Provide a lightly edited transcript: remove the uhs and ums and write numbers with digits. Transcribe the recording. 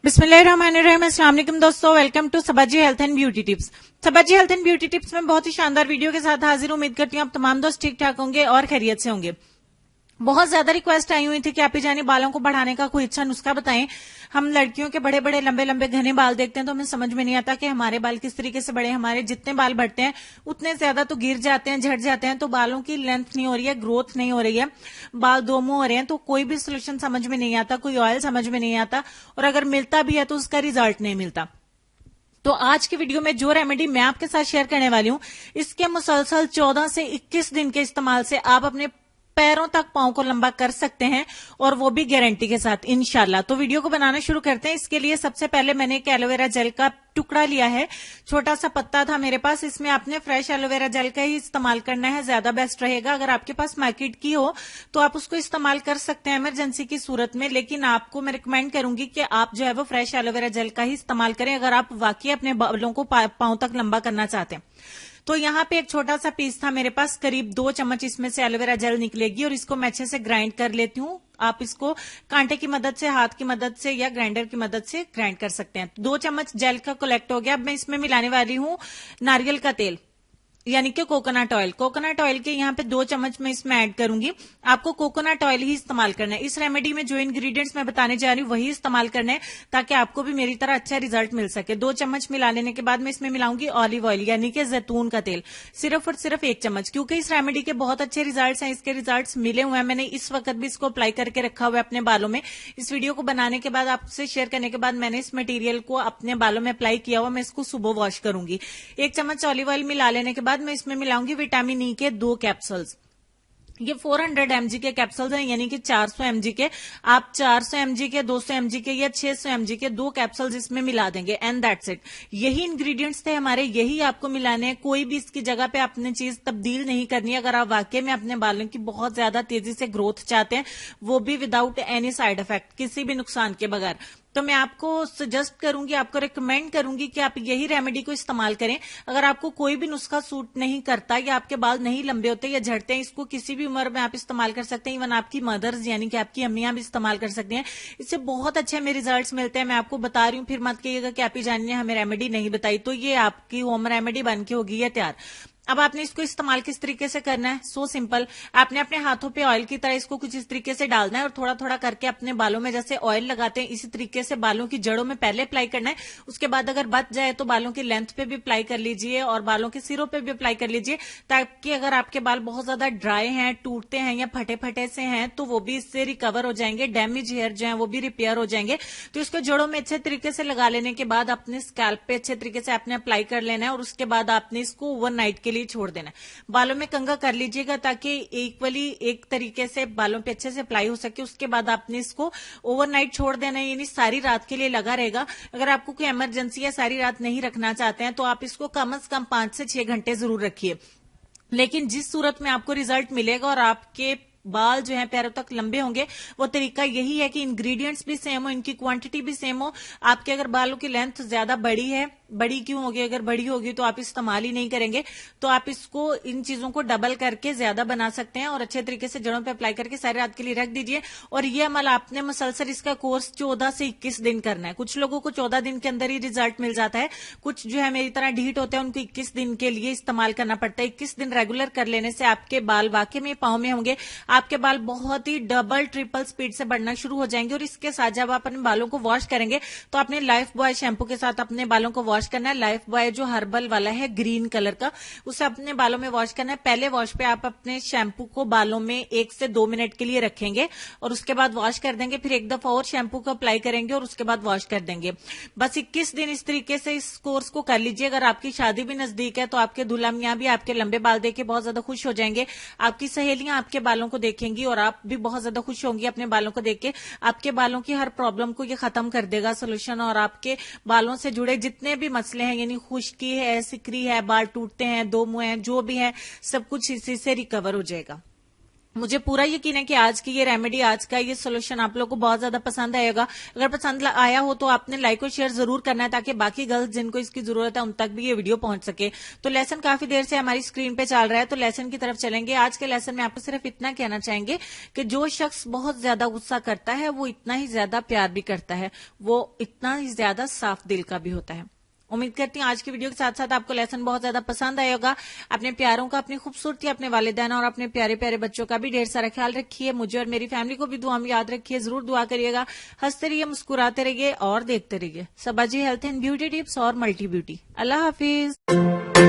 बिस्मिल्लाहिर्रहमानिर्रहीम। अस्सलाम वालेकुम दोस्तों, welcome to Sabaji health and beauty tips. Sabaji health and beauty tips में बहुत ही शानदार वीडियो के साथ हाजिर। उम्मीद करती हूँ आप तमाम दोस्त ठीक ठाक होंगे और खैरियत से होंगे। बहुत ज्यादा रिक्वेस्ट आई हुई थी कि आप ही जानी बालों को बढ़ाने का कोई अच्छा नुस्खा बताएं। हम लड़कियों के बड़े बड़े लंबे लंबे घने बाल देखते हैं तो हमें समझ में नहीं आता कि हमारे बाल किस तरीके से बढ़े। हमारे जितने बाल बढ़ते हैं उतने ज्यादा तो गिर जाते हैं, झड़ जाते हैं, तो बालों की लेंथ नहीं हो रही है, ग्रोथ नहीं हो रही है, बाल दो मुंह हो रहे हैं। तो कोई भी सोल्यूशन समझ में नहीं आता, कोई ऑयल समझ में नहीं आता, और अगर मिलता भी है तो उसका रिजल्ट नहीं मिलता। तो आज की वीडियो में जो रेमेडी मैं आपके साथ शेयर करने वाली हूं, इसके मुसलसल 14 से 21 दिन के इस्तेमाल से आप अपने पैरों तक पांव को लंबा कर सकते हैं, और वो भी गारंटी के साथ इंशाल्लाह। तो वीडियो को बनाना शुरू करते हैं। इसके लिए सबसे पहले मैंने एक एलोवेरा जेल का टुकड़ा लिया है, छोटा सा पत्ता था मेरे पास। इसमें आपने फ्रेश एलोवेरा जेल का ही इस्तेमाल करना है, ज्यादा बेस्ट रहेगा। अगर आपके पास मार्केट की हो तो आप उसको इस्तेमाल कर सकते हैं इमरजेंसी की सूरत में, लेकिन आपको मैं रिकमेंड करूंगी कि आप जो है वो फ्रेश एलोवेरा जेल का ही इस्तेमाल करें अगर आप वाकई अपने बालों को पांव तक लंबा करना चाहते हैं। तो यहाँ पे एक छोटा सा पीस था मेरे पास, करीब 2 चम्मच इसमें से एलोवेरा जेल निकलेगी, और इसको मैं अच्छे से ग्राइंड कर लेती हूँ। आप इसको कांटे की मदद से, हाथ की मदद से या ग्राइंडर की मदद से ग्राइंड कर सकते हैं। 2 चम्मच जेल का कलेक्ट हो गया। अब मैं इसमें मिलाने वाली हूँ नारियल का तेल, यानी कि कोकोनट ऑयल। कोकोनट ऑयल के यहाँ पे 2 चम्मच मैं इसमें ऐड करूंगी। आपको कोकोनट ऑयल ही इस्तेमाल करना है। इस रेमेडी में जो इंग्रेडिएंट्स मैं बताने जा रही हूँ वही इस्तेमाल करना है, ताकि आपको भी मेरी तरह अच्छा रिजल्ट मिल सके। 2 चम्मच मिला लेने के बाद मैं इसमें मिलाऊंगी ऑलिव ऑयल, यानी कि जैतून का तेल, सिर्फ और सिर्फ 1 चम्मच। क्योंकि इस रेमेडी के बहुत अच्छे रिजल्ट हैं, इसके रिजल्ट मिले हुए हैं। मैंने इस वक्त भी इसको अप्लाई करके रखा हुआ है अपने बालों में। इस वीडियो को बनाने के बाद, आपसे शेयर करने के बाद, मैंने इस मटीरियल को अपने बालों में अप्लाई किया हुआ। मैं इसको सुबह वॉश करूंगी। 1 चम्मच ऑलिव ऑयल मिला लेने के बाद मैं इसमें मिलाऊंगी विटामिन ई के 2 कैप्सूल्स। ये 400 mg के कैप्सूल्स हैं, यानी कि 400 mg के। आप 400 mg के, 200 mg के या 600 mg के 2 कैप्सूल्स इसमें मिला देंगे, एंड दैट्स इट। यही इंग्रेडिएंट्स थे हमारे, यही आपको मिलाने हैं। कोई भी इसकी जगह पे आपने चीज तब्दील नहीं करनी है। अगर आप वाकई में अपने बालों की बहुत ज्यादा तेजी से ग्रोथ चाहते हैं, वो भी विदाउट एनी साइड इफेक्ट, किसी भी नुकसान के बगैर, तो मैं आपको सजेस्ट करूंगी, आपको रिकमेंड करूंगी कि आप यही रेमेडी को इस्तेमाल करें। अगर आपको कोई भी नुस्खा सूट नहीं करता, या आपके बाल नहीं लंबे होते या झड़ते हैं, इसको किसी भी उम्र में आप इस्तेमाल कर सकते हैं। इवन आपकी मदर्स, यानी कि आपकी अम्मियां भी इस्तेमाल कर सकती हैं। इससे बहुत अच्छे हमें रिजल्ट्स मिलते हैं। मैं आपको बता रही हूँ, फिर मत कहिएगा कि आप ही जानिए हमें रेमेडी नहीं बताई। तो ये आपकी होम रेमेडी बन के होगी ये तैयार। अब आपने इसको इस्तेमाल किस तरीके से करना है, सो सिंपल। आपने अपने हाथों पे ऑयल की तरह इसको कुछ इस तरीके से डालना है, और थोड़ा थोड़ा करके अपने बालों में जैसे ऑयल लगाते हैं इसी तरीके से बालों की जड़ों में पहले अप्लाई करना है। उसके बाद अगर बच जाए तो बालों की लेंथ पे भी अप्लाई कर लीजिए, और बालों के सिरों पे भी अप्लाई कर लीजिए, ताकि अगर आपके बाल बहुत ज्यादा ड्राई हैं, टूटते हैं या फटे फटे से हैं, तो वो भी इससे रिकवर हो जाएंगे। डैमेज हेयर जो है वो भी रिपेयर हो जाएंगे। तो इसको जड़ों में अच्छे तरीके से लगा लेने के बाद अपने स्कैल्प पे अच्छे तरीके से आपने अप्लाई कर लेना है, और उसके बाद आपने इसको ओवरनाइट के लिए छोड़ देना है। बालों में कंघा कर लीजिएगा, ताकि एक तरीके से बालों पे अच्छे से अप्लाई हो सके। उसके बाद आपने इसको ओवरनाइट छोड़ देना है, यानी सारी रात के लिए लगा रहेगा। अगर आपको कोई इमरजेंसी या सारी रात नहीं रखना चाहते हैं, तो आप इसको कम से कम 5 से 6 घंटे जरूर रखिए। लेकिन जिस सूरत में आपको रिजल्ट मिलेगा और आपके बाल जो है पैरों तक लंबे होंगे, वो तरीका यही है कि इंग्रेडिएंट्स भी सेम हो, इनकी क्वांटिटी भी सेम हो। आपके अगर बालों की लेंथ ज्यादा बड़ी है, बड़ी क्यों होगी, अगर बड़ी होगी तो आप इस्तेमाल ही नहीं करेंगे, तो आप इसको, इन चीजों को डबल करके ज्यादा बना सकते हैं, और अच्छे तरीके से जड़ों पे अप्लाई करके सारी रात के लिए रख दीजिए। और ये अमल आपने मुसलसल, इसका कोर्स 14 से 21 दिन करना है। कुछ लोगों को 14 दिन के अंदर ही रिजल्ट मिल जाता है, कुछ जो है मेरी तरह ढीठ होते हैं, उनको 21 दिन के लिए इस्तेमाल करना पड़ता है। 21 दिन रेगुलर कर लेने से आपके बाल वाकई में पांव में होंगे। आपके बाल बहुत ही डबल ट्रिपल स्पीड से बढ़ना शुरू हो जाएंगे। और इसके साथ जब आप अपने बालों को वॉश करेंगे, तो आपने लाइफ बॉय शैम्पू के साथ अपने बालों को वॉश करना है। लाइफ बॉय जो हर्बल वाला है, ग्रीन कलर का, उसे अपने बालों में वॉश करना है। पहले वॉश पे आप अपने शैम्पू को बालों में 1 से 2 मिनट के लिए रखेंगे, और उसके बाद वॉश कर देंगे। फिर एक दफा और शैम्पू को अप्लाई करेंगे, और उसके बाद वॉश कर देंगे। बस 21 दिन इस तरीके से इस कोर्स को कर लीजिए। अगर आपकी शादी भी नजदीक है, तो आपके दूल्हा मियां भी आपके लंबे बाल देख के बहुत ज्यादा खुश हो जाएंगे। आपकी सहेलियां आपके बालों को देखेंगी, और आप भी बहुत ज्यादा खुश होंगी अपने बालों को देख के। आपके बालों की हर प्रॉब्लम को ये खत्म कर देगा सोल्यूशन, और आपके बालों से जुड़े जितने भी मसले हैं, यानी खुश्की है, सिकरी है, बाल टूटते हैं, दो मुंह हैं, जो भी है, सब कुछ इसी से रिकवर हो जाएगा। मुझे पूरा यकीन है कि आज की ये रेमेडी, आज का ये सोल्यूशन आप लोगों को बहुत ज्यादा पसंद आएगा। अगर पसंद आया हो तो आपने लाइक और शेयर जरूर करना है, ताकि बाकी गर्ल्स जिनको इसकी जरूरत है उन तक भी ये वीडियो पहुंच सके। तो लेसन काफी देर से हमारी स्क्रीन पे चल रहा है, तो लेसन की तरफ चलेंगे। आज के लेसन में आपको सिर्फ इतना कहना चाहेंगे कि जो शख्स बहुत ज्यादा गुस्सा करता है वो इतना ही ज्यादा प्यार भी करता है, वो इतना ही ज्यादा साफ दिल का भी होता है। उम्मीद करती हूँ आज की वीडियो के साथ साथ आपको लेसन बहुत ज्यादा पसंद आया होगा। अपने प्यारों का, अपनी खूबसूरती, अपने वालिदैन और अपने प्यारे प्यारे बच्चों का भी ढेर सारा ख्याल रखिए। मुझे और मेरी फैमिली को भी दुआ में याद रखिए, जरूर दुआ करिएगा। हंसते रहिए, मुस्कुराते रहिए और देखते रहिए सबाजी हेल्थ एंड ब्यूटी टिप्स और मल्टी ब्यूटी। अल्लाह हाफिज।